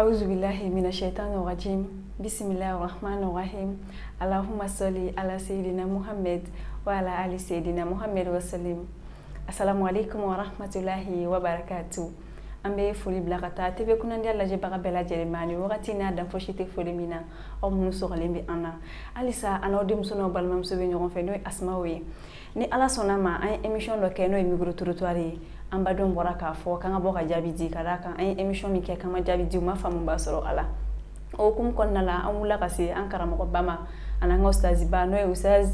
أعوذ بالله من الشيطان الرجيم بسم الله الرحمن الرحيم اللهم صل على سيدنا محمد وعلى آل سيدنا محمد وسلم السلام عليكم ورحمة الله وبركاته ambe foli blakata tebe kunandi alla je baga bela jelemani wakati na dan foshite foli mina o muso galembi ana alisa anodi muso no balmam so be nyon fe no asmawi ni ala sonama ay émission lo ke no micro trottoir amba don bora ka fo kan boka jabidi kada kan ay émission mi ke kama jabidi ma famu basoro ala o kum konnala amula kasi an karamo ko bama ana ngostazi ba no ustaz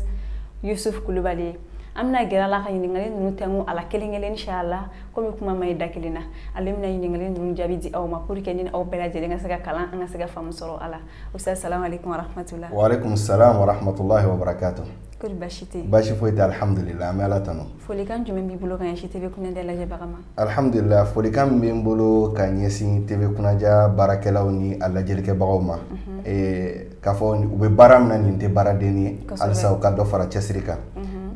Yusuf Kulubali amna gira la khayni ngali nu temu ala kelingelen inshallah komi kuma may dakilina alimna yini ngali nu jabidi aw ma pour que ni aw bela jeli nga saga kala nga saga famu soro ala ustaz assalamu alaykum wa rahmatullah wa alaykum assalam wa rahmatullahi wa barakatuh kul bashiti bashi foita alhamdulillah ma la tanu folikan jume bi bulo kan yashite be kunande la jabagama alhamdulillah folikan be bulo kan yesi tebe kunaja barakelaw ni alla jelike bagawma kafo ube baram na ni te baradeni alsa o kaddo fara chesrika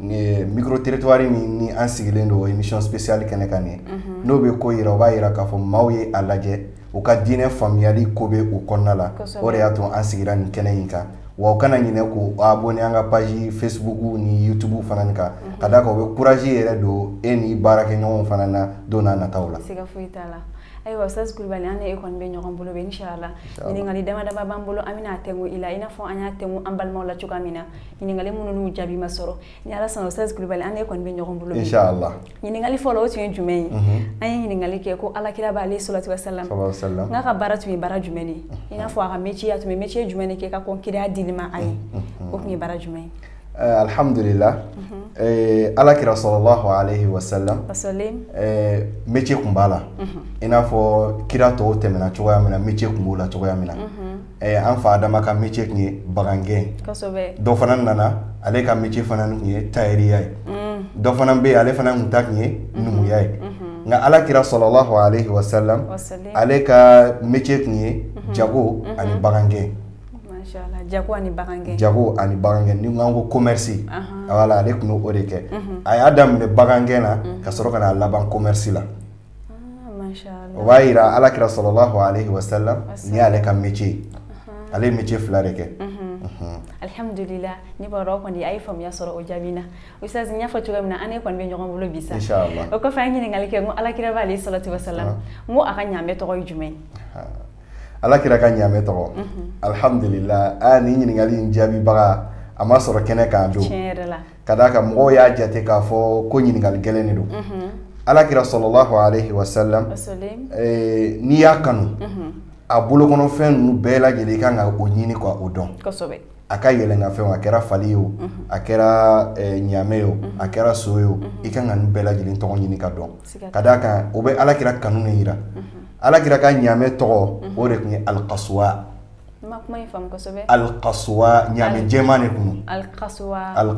ni micro territoire ni an sigilen do émission spéciale kene kane no be ko yira ba yira kafo mawye alaje o ka dine famiyali ko be o konnala o re ato an sigira ni kene yinka wa kana nyine ko abonné anga page Facebook ni YouTube fananka kada ko be courage yere do eni barake nyon fanana do na tawla siga fuitala aywa ustaz Kulubali ane ekon be nyon bolo be inshallah ni ngali dama dama bambolo amina tengu ila ina fo anya tengu ambal mawla chuka mina ni ngali mununu jabi masoro ni ala san ustaz Kulubali ane ekon be nyon bolo be inshallah ni ngali folo tu jume ay ni ngali ke ko ala kila ba alayhi salatu wassalam ngaka baratu mi bara jumeni ina fo aga mechi atu mechi jumeni ke ka kon kida dilima ay ko mi bara jumeni alhamdulillah ala kira sallallahu alayhi wa sallam métier kumbala ina fo kira to temena choya mina métier kumbula choya mina an fa adama ka métier kni bagange do fanan nana ale ka métier fanan kni tayriya do fanan be ale fanan mutakni numuya nga ala kira sallallahu alayhi wa sallam ale ka métier kni jago ani bagange jago ani bagange ni ngango commerce wala ale kuno odeke ay adam ne bagange na ka soro kana laban commerce la mashallah waira ala kira sallallahu alayhi wa sallam ni ale ka métier ale métier flareke alhamdulillah ni baro ko ni ay fam ya soro o jabina ustaz nya fa tuga mina ane kon be nyogon bolo bisa inshallah o ko fa ngi ngali ke mo ala kira alayhi salatu wassalam mo aka nyame to ko jume ala kira ka nyame to alhamdulillah ani nyini ngali njabi baga ama soro kene ka do kadaka mo ya jate ka fo ko nyini ngali geleni do ala kira sallallahu alayhi wa sallam ni ya kanu abulo kono fen nu bela gele ka nga o nyini ko o don kosobe aka yele nga fe akera faliyo akera nyameo akera soyo ikanga nu bela gele to nyini ka don kadaka o be ala kira kanu ne ira ala kira ka nyame to o re kni al qaswa makmay fam ko sobe al qaswa nyame jemane kunu al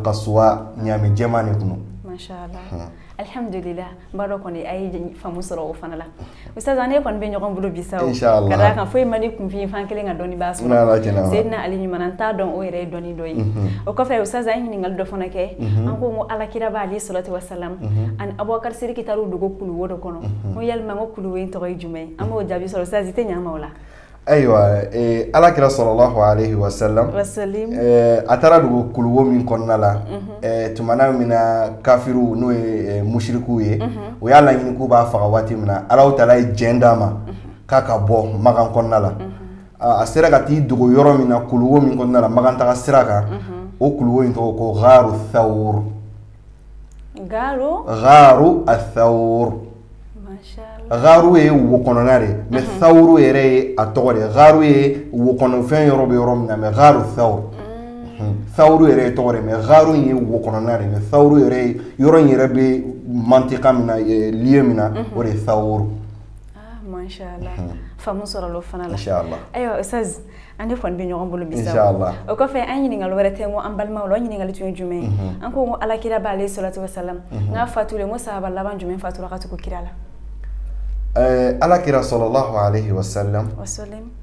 qaswa nyame jemane kunu mashallah alhamdulillah baro ko ni ay famu soro o fanala ustaz ane kon be nyogon bulo bisaw kada kan foy mani kum fi fan kele nga doni basu sayyidina ali ni mananta don o ere doni doyi o ko fe ustaz ay ni ngal do fonake an ko mo ala kira ba ali salatu wassalam an abubakar sirki taru dugo kulu wodo kono mo yalma ngo kulu wen to jume amo jabi soro ustaz ite nyama wala aywa ala kira sallallahu alayhi wa sallam atara dugo kuluwo min konnala tumana mina kafiru no mushriku ye o yalla ngini ku ba faga wati mina ala taala jendama kaka bo magan konnala asira gati dugo yoro mina kuluwo min konnala magan ta siraka o kuluwo into ko gharu thawr gharu athawr garu ye wo kononare me thawru ere atore garu ye wo kono fen yoro be yoro na me garu thawru ere tore me garu ye wo kononare me thawru ere yoro yere be mantiqa mina liyemina ore thawru mashallah famu soro lo fanala inshallah ayo ustaz ande fon be nyogon bolo bisa inshallah o ko fe anyi ngal wara temo ambal mawlo anyi ngal tu jume an ko mo ala kira ba alayhi salatu wassalam na fatule mo sahaba laban jume fatura ka ko kirala ala kira sallallahu alayhi wa sallam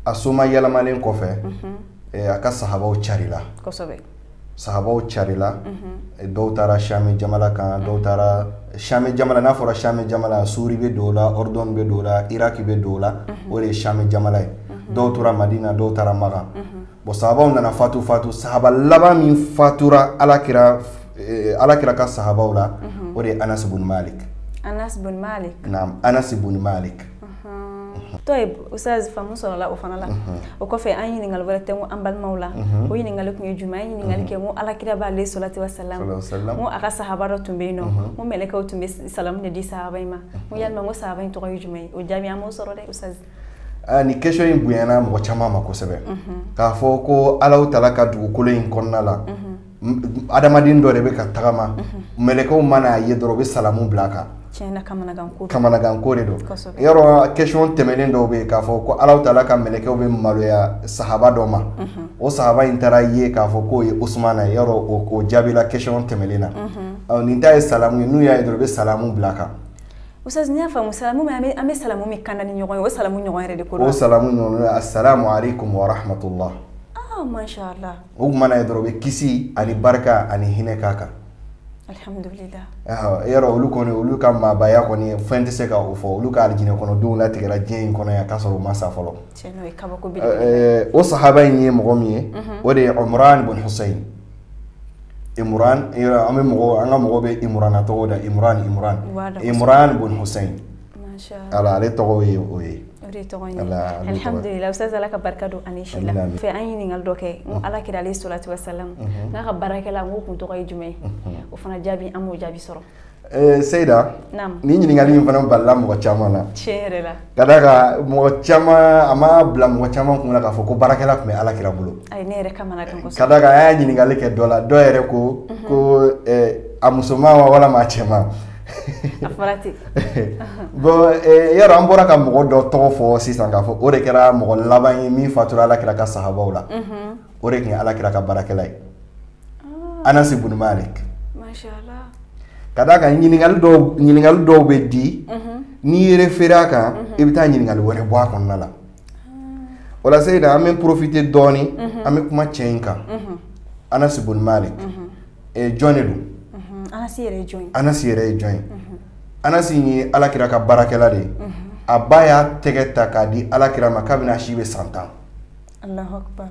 asuma yalamalen ko fe aka sahabaw charila kosobe sahabaw charila do tara shami jamala kan do tara shami jamala na fora shami jamala suri be dola ordon be dola iraki be dola ore shami jamala dɔw tora Madina dɔw taara Maka bon sahabaw nana fatu sahaba laban min fatura alakira ka sahabaw la o de Anas ibn Malik. Anas ibn Malik. Naam, Anas ibn Malik. Toy Ustaz famu sɔrɔ la o fana la o kɔfɛ an ɲininkali wɛrɛ tɛ an balimaw la o ɲininkali kun ye jumɛn an ɲininkali kɛ n alakira b'ale salatu wasalam n a ka sahaba dɔ tun bɛ yen nɔ n mɛlɛkɛw tun bɛ salamu de di sahaba in ma n yalima n sahaba in tɔgɔ ye jumɛn ye o jaabi an m'o sɔrɔ dɛ Ustaz. Ni question in bonyana mɔgɔ caman ma kosɛbɛ k'a fɔ ko Alahu Taala ka dugukolo in kɔnɔna la adamaden dɔ de bɛ ka tagama mɛlɛkɛw mana ye dɔrɔn u bɛ salamu bila a kan. Kamanagan ko de don yɔrɔ question tɛmɛnen dɔw bɛ k'a fɔ ko Alahu Taala ka mɛlɛkɛw bɛ maloya sahaba dɔ ma o sahaba in taara ye k'a fɔ k'o ye Usmana ye yɔrɔ o jaabila question tɛmɛnen na nin ta ye salamu ye n'u y'a ye dɔrɔn u bɛ salamu bila a kan. Ustaz, n'i y'a faamu salamu an bɛ salamu min kanda ni ɲɔgɔn ye o salamu ɲɔgɔn yɛrɛ de ko don. O salamu ɲɔgɔn ye assalamu alaikum wa rahmatullah. Masha Allah. O kumana ye dɔrɔn u bɛ kisi ani barika ani hinɛ k'a kan. Alhamdulillah. Yɔrɔ olu kɔni olu ka maabaya kɔni fɛn tɛ se ka o fɔ olu ka alijinɛ kɔnɔdenw latigɛra diɲɛ in kɔnɔ yan k'a sɔrɔ u ma sa fɔlɔ. Tiɲɛ o ye kabako belebele. O sahaba in ye mɔgɔ min ye o de ye Imran ibn Husayn. Imran an ka mɔgɔ bɛ Imrana tɔgɔ da Imran ibn Husayn. Masha Allah. Ale tɔgɔ ye o ye. Alhamdulillah Ustaz Ala ka barika don ani si la fɛ an ye ɲininkali dɔ kɛ n alakira alayhi salatu wasalam n'a ka baarakɛla n ko kun tɔgɔ ye jumɛn o fana jaabi an m'o jaabi sɔrɔ. Seyida ni ɲininkali in fana balila mɔgɔ caman na tiɲɛ yɛrɛ la ka d'a kan mɔgɔ caman a ma bila mɔgɔ caman kun na k'a fɔ ko baarakɛla tun bɛ alakira bolo ayi ne yɛrɛ kamanagan kosɛbɛ ka d'a kan an y'a ɲininkali kɛ dɔ la dɔ yɛrɛ ko a musoman wa walama a cɛman. A fɔra ten. Bon yɔrɔ an bɔra ka mɔgɔ dɔ tɔgɔ fɔ sisan k'a fɔ o de kɛra mɔgɔ laban ye min fatura alakira ka sahabaw la o de tun ye alakira ka baarakɛla ye Anas ibn Malik. Masha Allah. Ka d'a kan ɲininkali dɔw bɛ di n'i référé a kan i bɛ taa ɲininkali wɛrɛ bɔ a kɔnɔna la o la Seyida an bɛ profiter dɔɔni an bɛ kuma cɛ in kan Anas ibn Malik jɔn de don. Anas yɛrɛ ye jɔn ye? Anas yɛrɛ ye jɔn ye? Anas ye alakira ka baarakɛla de ye a ba y'a tɛgɛ ta k'a di alakira ma kabini a si bɛ san 10. Allahu akbar.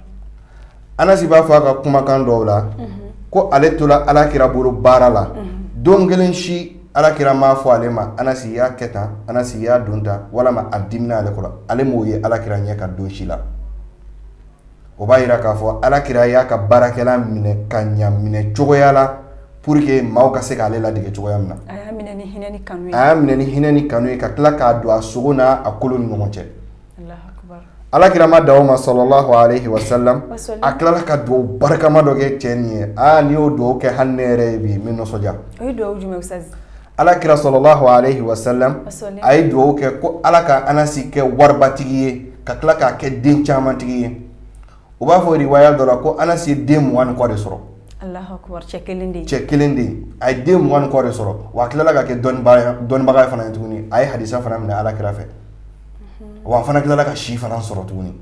Anas b'a fɔ a ka kumakan dɔw la ko ale tola alakira bolo baara la don kelen si alakira m'a fɔ ale ma Anas y'a kɛ tan Anas y'a don tan walama a dimina ale kɔrɔ ale m'o ye alakira ɲɛ ka don si la o b'a yira k'a fɔ alakira y'a ka baarakɛla minɛ ka ɲa minɛ cogoya la pour que maaw ka se k'ale ladege cogoya min na. A y'a minɛ ni hinɛ ni kanu ye. A y'a minɛ ni hinɛ ni kanu ye ka tila k'a don a sogo n'a a kolo ni ɲɔgɔn cɛ. Allahu akbar. Alakira ma dan o ma sallallahu alayhi wa sallam a tilala ka dugawu barikama dɔ kɛ cɛ nin ye n'i y'o dugawu kɛ hali ne yɛrɛ ye bi n bɛ nisɔndiya. O ye dugawu jumɛn Ustaz? Alakira sallallahu alayhi wa sallam a ye dugawu kɛ ko Ala ka Anasi kɛ waribatigi ye ka tila k'a kɛ den camantigi ye u b'a fɔ riwaya dɔ la ko Anasi ye den 20 ni kɔ de sɔrɔ. Allahu akbar cɛ kelen de ye. Cɛ kelen de ye a ye den 20 ni kɔ de sɔrɔ wa a tilala ka kɛ dɔnnibaga fana ye tuguni a ye hadisa fana minɛ alakira fɛ wa a fana tilala ka si fana sɔrɔ tuguni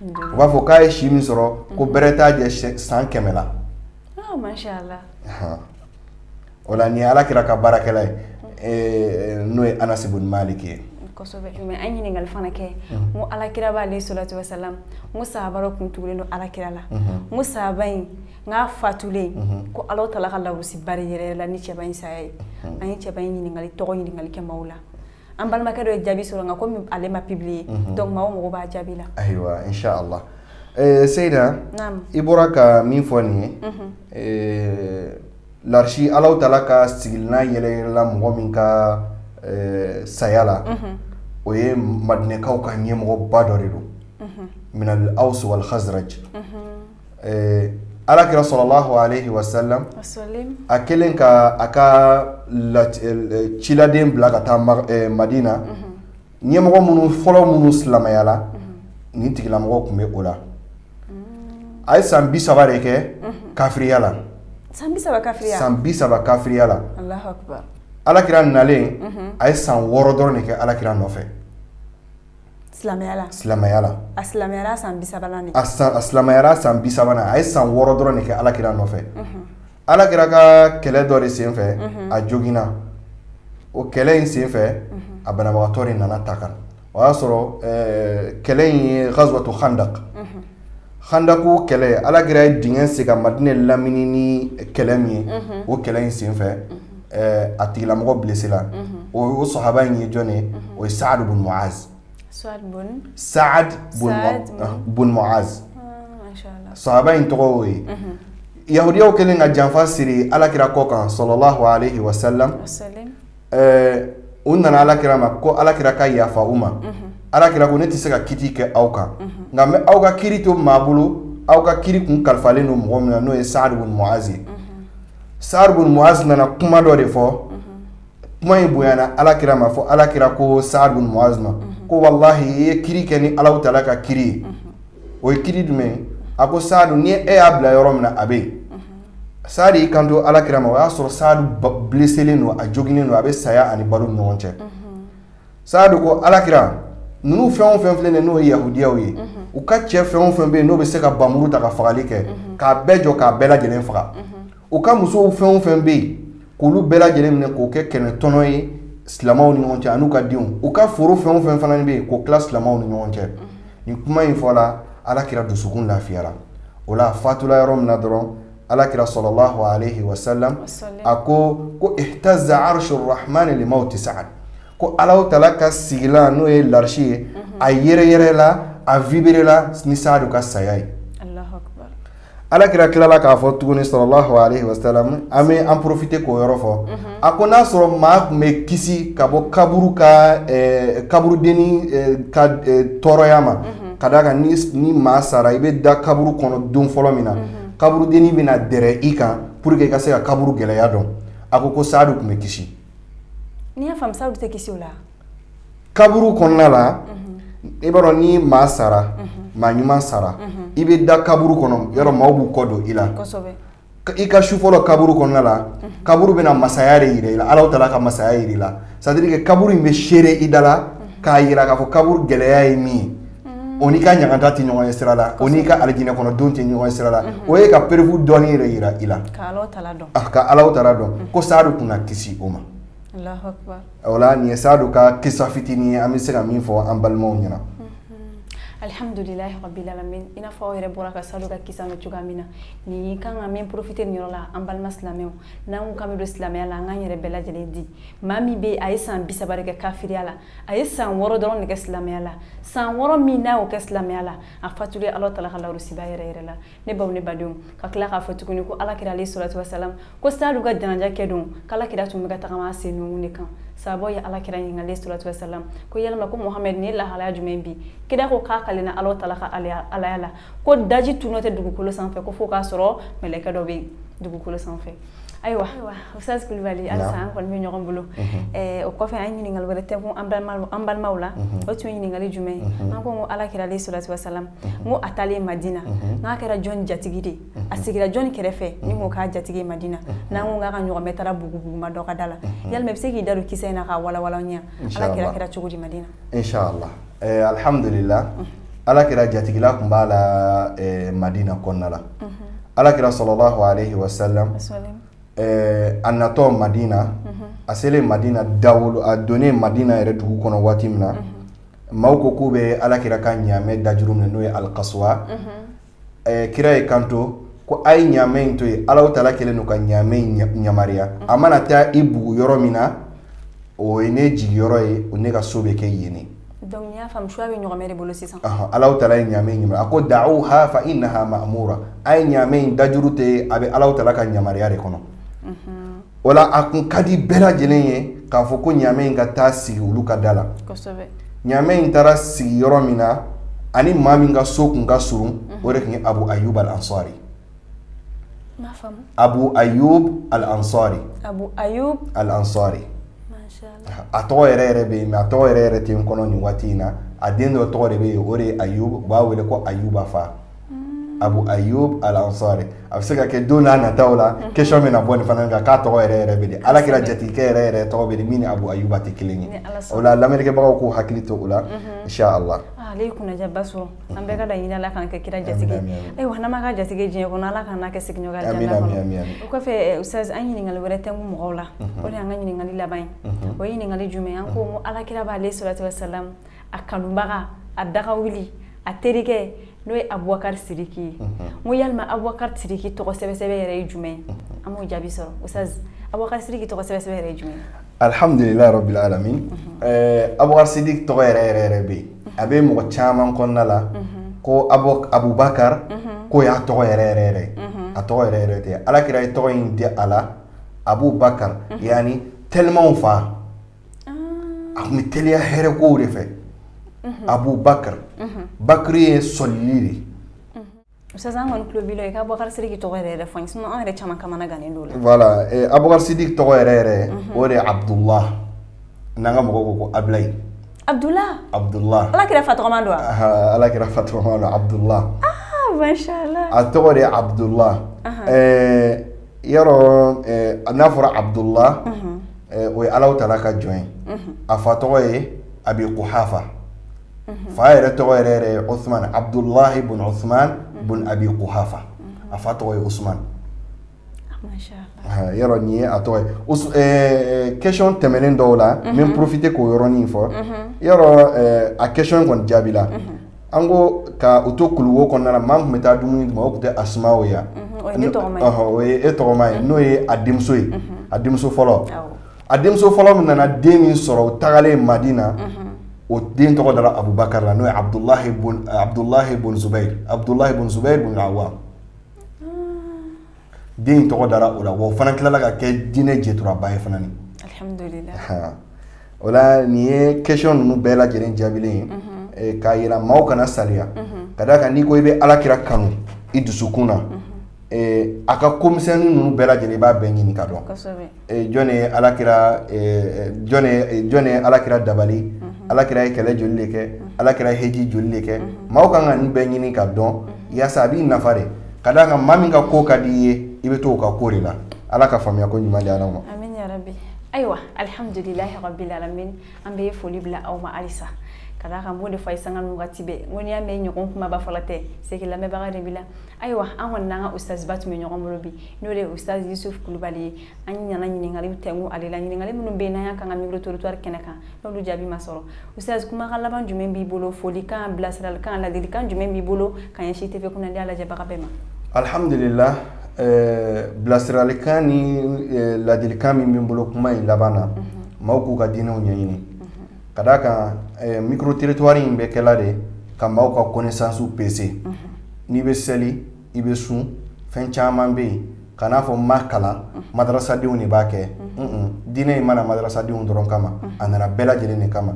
u b'a fɔ k'a ye si min sɔrɔ ko bɛrɛ t'a jɛ san 100 la. Masha Allah. O la ni alakira ka baarakɛla ye n'o ye Anas ibn Malik ye. Kosɛbɛ mais an ɲininkali fana kɛ n ko alakira b'ale salatu wasalam n ko sahaba dɔ kun tugulen don alakira la n ko sahaba in n k'a fatulen ko Alahu Taala ka lawusi bari yɛrɛ la ni cɛba in saya ye an ye cɛba in ɲininkali tɔgɔ ɲininkali kɛ maaw la an balimakɛ dɔ ye jaabi sɔrɔ nka komi ale ma publier donc maaw mago b'a jaabi la. Ayiwa inshallah Seyida i bɔra ka min fɔ nin ye l'archi Alahu Taala ka sigilina yɛlɛyɛlɛla mɔgɔ min ka saya la o ye madinɛkaw ka ɲɛmɔgɔba dɔ de don minal Aws wal Khazraj alakira sallallahu alayhi wa sallam a kelen ka a ka ciladen bila ka taa Madina ɲɛmɔgɔ minnu fɔlɔ minnu silamayala nin tigilamɔgɔ tun bɛ o la a ye san 30 de kɛ kafiriya la. San 30 kafiriya? San 30 kafiriya la. Allahu akbar. Alakira nalen a ye san 6 dɔrɔn de kɛ alakira nɔfɛ. Silamayala? Silamayala. A silamayara san 30 nan. A silamayara san 30 nan a ye san 6 dɔrɔn de kɛ alakira nɔfɛ. Alakira ka kɛlɛ dɔ de senfɛ a joginna o kɛlɛ in senfɛ a banabagatɔ de nana ta kan o y'a sɔrɔ kɛlɛ in ye ghazwatu khandaq khandaku kɛlɛ alakira ye dingɛ sen ka Madinɛ lamini ni kɛlɛ min ye o kɛlɛ in senfɛ a tigilamɔgɔ blessé la o sahaba in ye jɔn ye o ye Saad ibn Muaz sahaba in tɔgɔ o ye yahudiyaw kɛlen ka janfa siri alakira kɔ kan sallallahu alayhi wa sallam u nana alakira ma ko alakira ka yafa u ma alakira ko ne tɛ se ka kiti kɛ aw kan nka mɛ aw ka kiri to maa bolo aw ka kiri kun kalifalen don mɔgɔ min na n'o ye Saad ibn Muaz ye Saad ibn Muaz nana kuma dɔ de fɔ kuma in bonyana alakira ma fɔ alakira ko Saad ibn Muaz ma ko wallahi i ye kiri kɛ ni Alahu Taala ka kiri ye o ye kiri jumɛn a ko Saadu ni e y'a bila yɔrɔ min na a bɛ yen Saad y'i kanto alakira ma o y'a sɔrɔ Saadu blesselen don a joginen don a bɛ saya ani balo ni ɲɔgɔn cɛ Saadu ko alakira ninnu fɛn o fɛn filɛ nin ye n'o ye yahudiyaw ye u ka cɛ fɛn o fɛn bɛ yen n'o bɛ se ka bamuru ta ka fagali kɛ k'a bɛɛ jɔ k'a bɛɛ lajɛlen faga u ka musow fɛn o fɛn bɛ yen k'olu bɛɛ lajɛlen minɛ k'o kɛ kɛnɛtɔnɔ ye silamɛw ni ɲɔgɔn cɛ an'u ka denw u ka foro fɛn o fɛn fana bɛ yen k'o tila silamɛw ni ɲɔgɔn cɛ nin kuma in fɔla alakira dusukun lafiyara o la fatula yɔrɔ min na dɔrɔn alakira sallallahu alayhi wa sallam a ko ihtazza arshur rahman li mawti Sa'ad ko Alahu Taala ka sigilan n'o ye larshi ye a yɛrɛyɛrɛla a vibrela ni Saadu ka saya ye alakira tilala k'a fɔ tuguni sallallahu alayhi wa sallam an bɛ an profiter k'o yɔrɔ fɔ a ko n'a sɔrɔ maa tun bɛ kisi ka bɔ kaburu ka kaburudenni ka tɔɔrɔya ma ka d'a kan ni maa sara i bɛ da kaburu kɔnɔ don fɔlɔ min na kaburudenni bɛna dɛrɛ i kan pour que i ka se ka kaburu gɛlɛya dɔn a ko Saadu tun bɛ kisi. N'i y'a faamu Saadu tɛ kisi o la. kaburu kɔnɔna la i b'a dɔn ni maa sara maa ɲuman sara i bɛ da kaburu kɔnɔ yɔrɔ maaw b'u kɔ don i la i ka su fɔlɔ kaburu kɔnɔna la kaburu bɛna masaya de yira i la Alahu Taala ka masaya yira i la c'est à dire que kaburu in bɛ seere i da la k'a yira k'a fɔ kaburu gɛlɛya ye min ye o n'i ka ɲagata tɛ ɲɔgɔn ye sira la o n'i ka alijinɛ kɔnɔ don tɛ ɲɔgɔn ye sira la o ye ka perewu dɔɔni yɛrɛ yira i la ka Alahu Taala dɔn ko Saadu tun na kisi o ma o la nin ye Saadu ka kisa fitinin ye an bɛ se ka min fɔ an balimaw ɲɛna. Alhamdulilahi rabbil alamin i n'a fɔ aw yɛrɛ bɔra ka Saadu ka kisa mɛn cogoya min na nin kan ka min profiter nin yɔrɔ la an balima silamɛw n'an ko k'an bɛ don silamɛya la an k'an yɛrɛ bɛɛ lajɛlen di maa min bɛ a ye san 30 de kɛ kafiriya la a ye san 6 dɔrɔn de kɛ silamɛya la san 6 min n'a y'o kɛ silamɛya la a fatulen Alahu Taala ka lawurusiba yɛrɛ la ne baw ne badenw ka tila k'a fɔ tuguni ko alakira alayhi salatu wasalam ko Saadu ka janaja kɛ don k'alakira tun bɛ ka tagama a sen nungu de kan sababu ye alakira ɲininka alayhi salatu wasalam ko yalima ko Muhammed ni lahalaya jumɛn bi kira ko k'a kalena Alahu Taala ka alaya la ko daji tunɔ tɛ dugukolo sanfɛ ko fo k'a sɔrɔ mɛlɛkɛ dɔ bɛ dugukolo sanfɛ ayiwa Ustaz Kulibali halisa an kɔni bɛ ɲɔgɔn bolo o kɔfɛ an ye ɲininkali wɛrɛ tɛnkun an balimaw la o tun ye ɲininkali jumɛn ye an ko alakira alayhi salatu wasalam n ko a taalen Madina n'a kɛra jɔn jatigi de a sigira jɔn kɛrɛfɛ ni ko k'a jatigi ye Madina n'an ko k'a ka ɲɔgɔnmɛ taara buguma dɔ ka da la yalima i bɛ se k'i da don kisɛ in na k'a walawala n ɲɛ alakira kɛra cogo di Madina. Inshallah alhamdulillah alakira jatigila tun b'a la Madina kɔnɔna la alakira sallallahu alayhi wa sallam a natɔ Madina a selen Madina dawolo a donnen Madina yɛrɛ dugu kɔnɔ waati min na maaw ko k'u bɛ alakira ka ɲaamɛ dajuru minɛ n'o ye al-Qaswa kira ye kanto ko a ye ɲaamɛ in to yen Alahu Taala kɛlen don ka ɲaamɛ in yamariya a mana taa i bugu yɔrɔ min na o ye ne jigi yɔrɔ ye o ne ka so bɛ kɛ yen ne. Donc n'i y'a faamu choix bɛ ɲɔgɔnmɛ de bolo sisan. Alahu Taala ye ɲaamɛ in yamariya a ko da'uha fa innaha ma'mura a ye ɲaamɛ in dajuru tɛ a bɛ Alahu Taala ka yamariya de kɔnɔ. O la a kun ka di bɛɛ lajɛlen ye k'a fɔ ko ɲaamɛ in ka taa sigi olu ka da la ɲaamɛ in taara sigi yɔrɔ min na ani maa min ka so kun ka surun o de tun ye Abu Ayyub al-Ansari. Abu Ayyub al-Ansari a tɔgɔ yɛrɛ yɛrɛ bɛ yen mais a tɔgɔ yɛrɛ yɛrɛ tɛ n kɔnɔ nin waati in na a den dɔ tɔgɔ de bɛ yen o de ye Ayyub u b'a wele ko Ayyuba fa Abu Ayyub al-Ansari a bɛ se ka kɛ don n'a nataw la question bɛ na bɔ nin fana kan k'a tɔgɔ yɛrɛ yɛrɛ bɛ de alakira jatigikɛ yɛrɛ yɛrɛ tɔgɔ bɛ de min ni Abu Ayyuba tɛ kelen ye o la lamɛnnikɛbagaw k'u hakili to o la inshallah. Ale ye kunnajaba sɔrɔ an bɛɛ ka laɲini Ala kana kɛ kira jatigi ayiwa n'an ma k'a jatigi diɲɛ kɔnɔ Ala kana kɛ sigiɲɔgɔnya janna kɔnɔ o kɔfɛ Ustaz an ɲininkali wɛrɛ tɛnkun mɔgɔw la o de y'an ka ɲininkali laban ye o ye ɲininkali jumɛn an ko alakira b'ale salatu wasalam a kanubaga a daga wuli a terikɛ n'o ye Abubakar Sidiki ye mo yalima Abubakar Sidiki tɔgɔ sɛbɛsɛbɛ yɛrɛ ye jumɛn an m'o jaabi sɔrɔ Ustaz Abubakar Sidiki tɔgɔ sɛbɛsɛbɛ yɛrɛ ye jumɛn alhamdulillahi rabbil alamin Abubakar Sidiki tɔgɔ yɛrɛ bɛ a bɛ mɔgɔ caman kɔnɔna la ko Abubakar ko y'a tɔgɔ yɛrɛ a tɔgɔ yɛrɛ tɛ Alakira ye tɔgɔ in di a la Abubakar yani tellement fa a kun bɛ teliya hɛrɛ kow de fɛ Abubakar Bakri ye sɔlili de Ustaz an kɔni tulo b'i la i ka Abubakar Sidiki tɔgɔ yɛrɛ fɔ n sinon an yɛrɛ caman kamana gannen don o la voilà Abubakar Sidiki tɔgɔ yɛrɛ o de ye Abdullah n'an ka mɔgɔw ko ko Ablaye Abdullah Alakira fa tɔgɔman don wa Alakira fa tɔgɔman don Abdullah mashallah a tɔgɔ de ye Abdullah yɔrɔ n'a fɔra Abdullah o ye Alahu Taala ka jɔn ye a fa tɔgɔ ye Abi Quhafa fa yɛrɛ tɔgɔ yɛrɛ ye Uthman Abdullah ibn Uthman ibn Abi Quhafa a fa tɔgɔ ye Usman mashallah yɔrɔ nin ye a tɔgɔ ye question tɛmɛnen dɔw la min profiter k'o yɔrɔnin fɔ yɔrɔ a question kɔni jaabi la an ko ka u to kuluwo kɔnɔna la maa kun bɛ taa dumuni dun o tun tɛ Asma o ya o ye e tɔgɔma ye n'o ye a denmuso ye a denmuso fɔlɔ a denmuso fɔlɔ min nana den min sɔrɔ o tagalen Madina o den tɔgɔ dara Abubakar la n'o ye Abdullah ibn Zubair ibn Awwam den tɔgɔ dara o la wa o fana tilala ka kɛ diinɛ jɛturaba ye fana ni alhamdulillah o la nin ye question ninnu bɛɛ lajɛlen jaabilen ye k'a yira maaw kana saliya ka d'a kan n'i ko i bɛ Alakira kanu i dusukun na a ka komisɛnnin ninnu bɛɛ lajɛlen i b'a bɛɛ ɲini ka dɔn jɔn ye Alakira dabali Alakira ye kɛlɛ joli de kɛ Alakira ye heji joli de kɛ maaw kan ka nin bɛɛ ɲini ka dɔn yaasa a b'i nafa de ka d'a kan maa min ka ko ka di i ye i bɛ to o ka ko de la Ala ka faamuya ko ɲuman di Ala ma amin ya rabbi ayiwa alhamdulillahi rabbil alamin an bɛ foli bila aw ma halisa ka d'a kan n b'o de fɔ a ye sanga ni wagati bɛɛ n ko n'i y'a mɛn ɲɔgɔn kumaba fɔlɔ tɛ c'est que lamɛnbaga de b'i la ayiwa an kɔni n'an ka ustaziba tun bɛ ɲɔgɔn bolo bi n'o de ye Ustaz Yusuf Kulubali ye an ɲana ɲininkaliw tɛnku ale la ɲininkali minnu bɛ yen n'an y'a kan ka micro trottoir kɛnɛ kan n'olu jaabi ma sɔrɔ Ustaz kumakan laban jumɛn b'i bolo folikan bilasiralikan ladilikan jumɛn b'i bolo ka ɲɛsin TV kunnadiya lajɛbaga bɛɛ ma alhamdulillah bilasiralikan ni ladilikan min bɛ n bolo kuma in laban na maaw k'u ka diinɛw ɲɛɲini ka d'a kan micro territoire in bɛ kɛla de ka maaw ka connaissance peser n'i bɛ seli i bɛ sun fɛn caman bɛ yen ka n'a fɔ n ma kalan madrasadenw de b'a kɛ diinɛ in mana madrasadenw dɔrɔn kama a nana bɛɛ lajɛlen de kama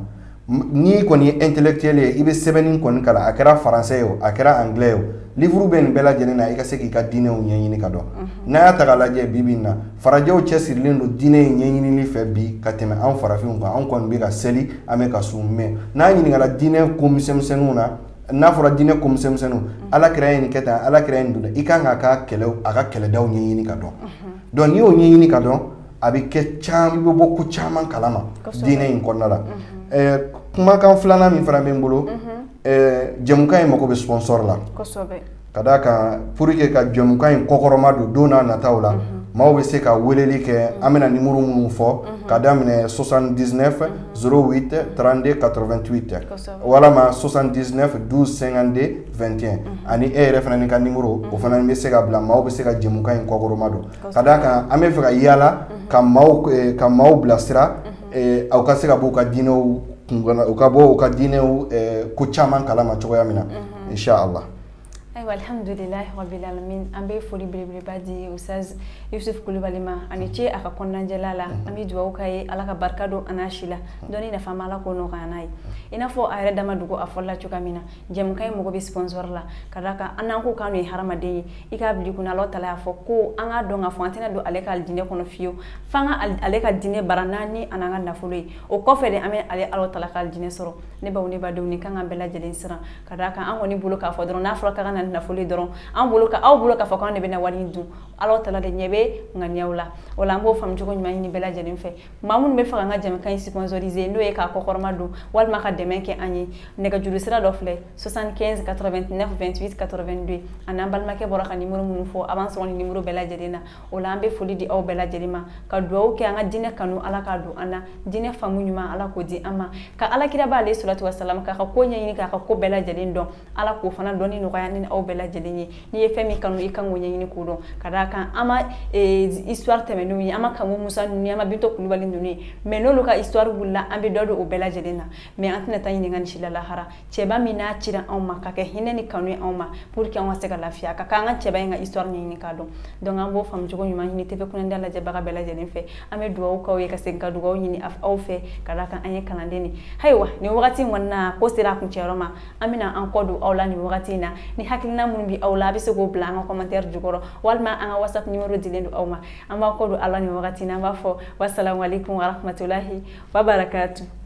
n'i kɔni ye intellectuel ye i bɛ sɛbɛnni kɔni kalan a kɛra français ye o a kɛra anglais ye o livre bɛ nin bɛɛ lajɛlen na i ka se k'i ka diinɛw ɲɛɲini ka dɔn n'a y'a ta k'a lajɛ bi bi in na farajɛw cɛsirilen don diinɛ in ɲɛɲinili fɛ bi ka tɛmɛ anw farafinw kan anw kɔni bɛ ka seli an bɛ ka sun mais n'a ɲininkala diinɛ ko misɛnmisɛnninw na n'a fɔra diinɛ ko misɛnmisɛnninw Alakira ye nin kɛ tan Alakira ye nin dun i kan k'a ka kɛlɛdaw ɲɛɲini ka dɔn donc n'i y'o ɲɛɲini ka dɔn a bɛ kɛ caman i bɛ bɔ ko caman kalama diinɛ in kɔnɔna la kumakan filanan min fana bɛ n bolo jɛmukan in mago bɛ sponsor la ka d'a kan pour que ka jɛmukan in kɔkɔrɔma don n'a nataw la maaw bɛ se ka weleli kɛ an bɛna numéro minnu fɔ ka daminɛ 79 08 32 88 walama 79 12 52 21 ani e yɛrɛ fana ni ka numéro o fana bɛ se ka bila maaw bɛ se ka jɛmukan in kɔkɔrɔma don ka d'a kan an bɛ fɛ ka yaala ka maaw bilasira aw ka se ka bɔ u ka diinɛw u ka bɔ u ka diinɛw ko caman kalama cogoya min na inshallah ayiwa alhamdulilahi rabbil alamin an bɛ foli belebeleba di Ustaz Yusuf Kulubali ma ani ce a ka kɔnɔnajɛla la an bɛ dugawu k'a ye Ala ka barika don a n'a si la dɔnni nafa ma Ala k'o nɔgɔya n'a ye i n'a fɔ a yɛrɛ dama dogo a fɔla cogoya min na jɛmukan in mago bɛ sponsor la ka d'a kan an n'an ko k'an ye hadamaden ye i k'a bila i kunna Ala Taala y'a fɔ ko an k'a dɔn k'a fɔ an tɛna don ale ka diinɛ kɔnɔ fiyewu f'an ka ale ka diinɛ bara n'an ka nafolo ye o kɔfɛ de an bɛ ale Ala Taala ka diinɛ sɔrɔ ne baw ne badenw ni kan ka bɛɛ lajɛlen siran ka d'a kan an kɔni bolo k'a fɔ dɔrɔn n'a fɔra k'an ka na nafolo dɔrɔn aw bolo k'a fɔ k'an de bɛna wari dun Ala Taala de ɲɛ bɛ ŋaniyaw la o la an b'o faamu cogo ɲuman ɲini bɛɛ lajɛlen fɛ maa minnu bɛ fɛ k'an ka jɛmukan in sponsoriser n'o ye k'a kɔkɔrɔma don walima ka dɛmɛ kɛ an ye nɛgɛjuru sira dɔ filɛ 75 89 28 82 a n'an balimakɛ bɔra ka numéro minnu fɔ a b'an sɔrɔ ni numéro bɛɛ lajɛlen na o la an bɛ foli di aw bɛɛ lajɛlen ma ka dugawu kɛ an ka diinɛ kanu Ala k'a don an na diinɛ faamu ɲuman Ala k'o di an ma ka Alakira b'ale salatu wassalam k'a ka ko ɲɛɲini k'a ka ko bɛɛ lajɛlen dɔn ala k'o fana dɔnni nɔgɔya ni aw bɛɛ lajɛlen ye n'i ye fɛn min kanu i kan k'o ɲɛɲini k'o dɔn ka d'a kan an ma histoire tɛmɛnenw ye an ma Kanku Musa ninnu ye an ma Binto Kulubali ninnu ye mais n'olu ka histoire wulila an bɛ dɔ don o bɛɛ lajɛlen na mais an tɛna taa ɲininka nin si la lahara cɛba min n'a cira anw ma ka kɛ hinɛ ni kanu ye anw ma pour que an ka se ka lafiya ka kan an ka cɛba in ka histoire ɲɛɲini k'a dɔn donc an b'o faamu cogo ɲuman ɲini TV Kunnadiya lajɛbaga bɛɛ lajɛlen fɛ an bɛ dugawu k'aw ye ka segin ka dugawu ɲini aw fɛ ka d'a kan an ye kalanden de ayiwa nin wagati in kɔni na ko sera a kuncɛyɔrɔ ma an bɛna an kɔ don aw la nin wagati in na ni hakilina minnu bɛ aw la a bɛ se k'o bila an ka commentaire jukɔrɔ walima an ka WhatsApp numéro dilen don aw ma an b'a kɔ don aw la nin wagati in na an b'a fɔ wassalamu alaikum wa rahmatulahi wa barakatuh